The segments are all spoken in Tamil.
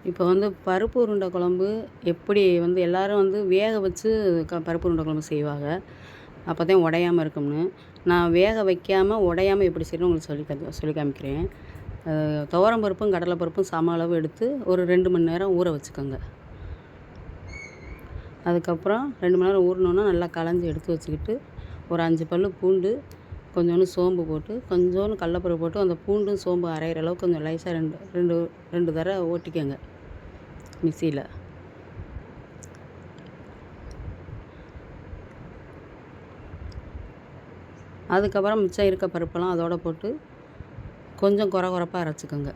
இப்போ வந்து பருப்பு உருண்டை குழம்பு எப்படி வந்து எல்லாரும் வந்து வேக வச்சு பருப்பு உருண்டை குழம்பு செய்வாங்க. அப்போ தான் உடையாம இருக்கும்னு. நான் வேக வைக்காம உடையாம எப்படி செய்யணும்னு உங்களுக்கு சொல்லி காமிக்கிறேன். துவரம் பருப்பும் கடலை பருப்பும் சம அளவு எடுத்து ஒரு 2 மணி நேரம் ஊற வச்சுக்கோங்க. அதுக்கப்புறம் 2 மணி நேரம் ஊறினோன்னா நல்லா களைஞ்சி எடுத்து வச்சுக்கிட்டு, ஒரு 5 பல் பூண்டு, கொஞ்சோண்டு சோம்பு போட்டு, கொஞ்சோண்டு கடலப்பருப்பு போட்டு, அந்த பூண்டும் சோம்பு அரைகிற அளவுக்கு கொஞ்சம் லேசாக 2 தடவை ஓட்டிக்கோங்க மிக்சியில். அதுக்கப்புறம் மிச்சம் இருக்க பருப்பெல்லாம் அதோடு போட்டு கொஞ்சம் கொரப்பாக அரைச்சிக்கோங்க.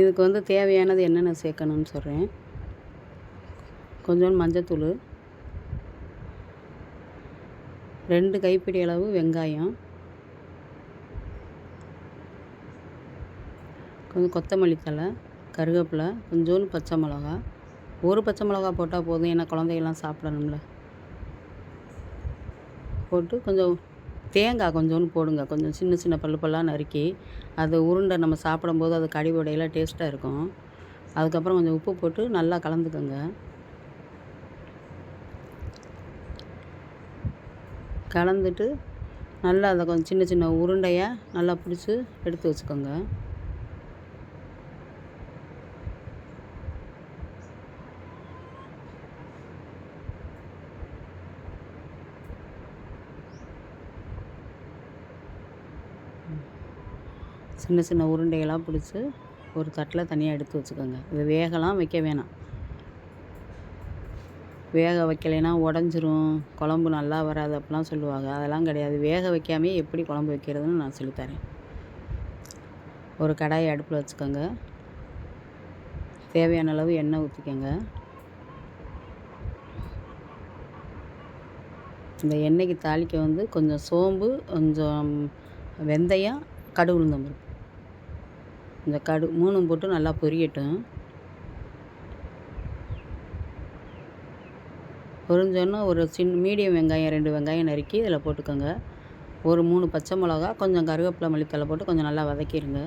இதுக்கு வந்து தேவையானது என்னென்ன சேர்க்கணும்னு சொல்கிறேன். கொஞ்சோண்டு மஞ்சத்தூள், 2 கைப்பிடி அளவு வெங்காயம், கொஞ்சம் கொத்தமல்லி தழை, கருவேப்பிலை, கொஞ்சோண்டு பச்சை மிளகா. ஒரு பச்சை மிளகா போட்டால் போதும், ஏன்னா குழந்தைகள்லாம் சாப்பிடணும்ல. போட்டு கொஞ்சம் தேங்காய் கொஞ்சோண்டு போடுங்க. கொஞ்சம் சின்ன சின்ன பல்லாக நறுக்கி, அது உருண்டை நம்ம சாப்பிடும்போது அது கடி உடையில டேஸ்ட்டாக இருக்கும். அதுக்கப்புறம் கொஞ்சம் உப்பு போட்டு நல்லா கலந்துக்கோங்க. கலந்துட்டு நல்லா அதை கொஞ்சம் சின்ன சின்ன உருண்டையாக நல்லா பிடிச்சி எடுத்து வச்சுக்கோங்க. சின்ன சின்ன உருண்டைகளாக பிடிச்சி ஒரு தட்டில் தனியாக எடுத்து வச்சுக்கோங்க. இது வேகலாம் வைக்க வேணாம். வேக வைக்கலைன்னா உடஞ்சிரும், குழம்பு நல்லா வராது அப்படிலாம் சொல்லுவாங்க. அதெல்லாம் கிடையாது. வேக வைக்காமே எப்படி குழம்பு வைக்கிறதுன்னு நான் சொல்லித்தரேன். ஒரு கடாயை அடுப்பில் வச்சுக்கோங்க. தேவையான அளவு எண்ணெய் ஊற்றிக்கோங்க. இந்த எண்ணெய்க்கு தாளிக்க வந்து கொஞ்சம் சோம்பு, கொஞ்சம் வெந்தயம், கடுகு, உளுந்தம் பருப்பு. இந்த 3 போட்டு நல்லா பொரியட்டும். பொரிஞ்சோன்னா ஒரு மீடியம் வெங்காயம் 2 வெங்காயம் நறுக்கி இதில் போட்டுக்கோங்க. ஒரு 3 பச்சை மிளகா, கொஞ்சம் கருவேப்பிலை, மல்லித்தழை போட்டு கொஞ்சம் நல்லா வதக்கிடுங்க.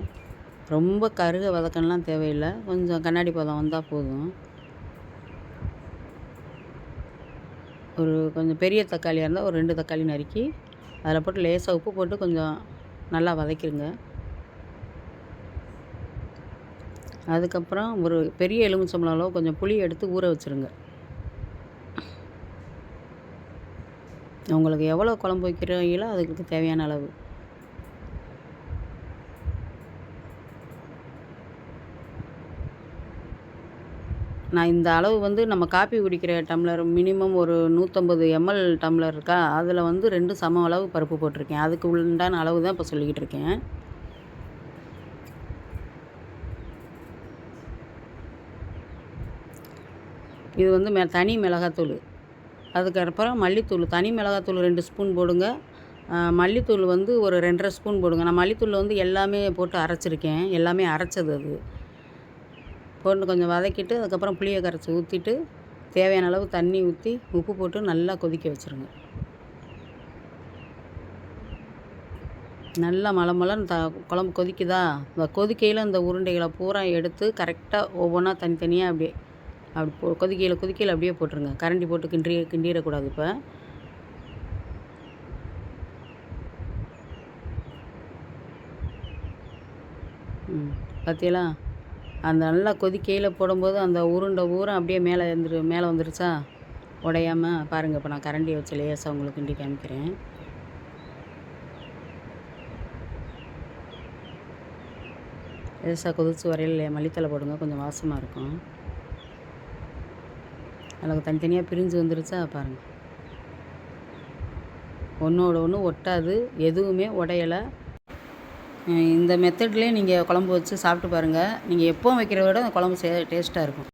ரொம்ப கருக வதக்கணும்லாம் தேவையில்லை. கொஞ்சம் கண்ணாடி பதம் வந்தால் போதும். கொஞ்சம் பெரிய தக்காளியாக இருந்தால் ஒரு 2 தக்காளி நறுக்கி அதில் போட்டு லேசாக உப்பு போட்டு கொஞ்சம் நல்லா வதக்கிடுங்க. அதுக்கப்புறம் ஒரு பெரிய எலுமிச்சம்பழம் அளவு கொஞ்சம் புளி எடுத்து ஊற வச்சுருங்க. உங்களுக்கு எவ்வளோ குழம்பு வைக்கிறீங்களோ அதுக்கு தேவையான அளவு. நான் இந்த அளவு வந்து நம்ம காப்பி குடிக்கிற டம்ளர் மினிமம் ஒரு 150 ml டம்ளர் இருக்கா, அதில் வந்து 2 சம அளவு பருப்பு போட்டிருக்கேன். அதுக்கு உண்டான அளவு தான் இப்போ சொல்லிக்கிட்டு இருக்கேன். இது வந்து தனி மிளகாத்தூள். அதுக்கப்புறம் மல்லித்தூள், தனி மிளகாத்தூள் 2 ஸ்பூன் போடுங்க. மல்லித்தூள் வந்து ஒரு 2.5 ஸ்பூன் போடுங்க. நான் மல்லித்தூளில் வந்து எல்லாமே போட்டு அரைச்சிருக்கேன். எல்லாமே அரைச்சது அது. போட்டு கொஞ்சம் வதக்கிட்டு அதுக்கப்புறம் புளியை கரைச்சி ஊற்றிட்டு தேவையான அளவு தண்ணி ஊற்றி உப்பு போட்டு நல்லா கொதிக்க வச்சுருங்க. நல்லா மலன்னு குழம்பு கொதிக்குதா, இந்த கொதிக்கையில் இந்த உருண்டைகளை பூரா எடுத்து கரெக்டாக ஒவ்வொன்றா தனித்தனியாக அப்படி கொதிக்கையில் அப்படியே போட்டுருங்க. கரண்டி போட்டு கிண்டிடக்கூடாது. இப்போ பார்த்தீங்களா, அந்த நல்லா கொதிக்கையில் போடும்போது அந்த உருண்டை ஊரம் அப்படியே மேலே வந்துருச்சா உடையாமல் பாருங்கள். இப்போ நான் கரண்டியை வச்சு லேசாக உங்களுக்கு கிண்டி காமிக்கிறேன். லேசாக கொதிச்சு வரையில் மல்லித்தலை போடுங்க, கொஞ்சம் வாசமாக இருக்கும். அதில் தனித்தனியாக பிரிஞ்சு வந்துருச்சா பாருங்கள். ஒன்றோட ஒன்று ஒட்டாது, எதுவுமே உடையலை. இந்த மெத்தட்லேயே நீங்கள் குழம்பு வச்சு சாப்பிட்டு பாருங்கள். நீங்கள் எப்போவும் வைக்கிறத விட அந்த குழம்பு டேஸ்ட்டாக இருக்கும்.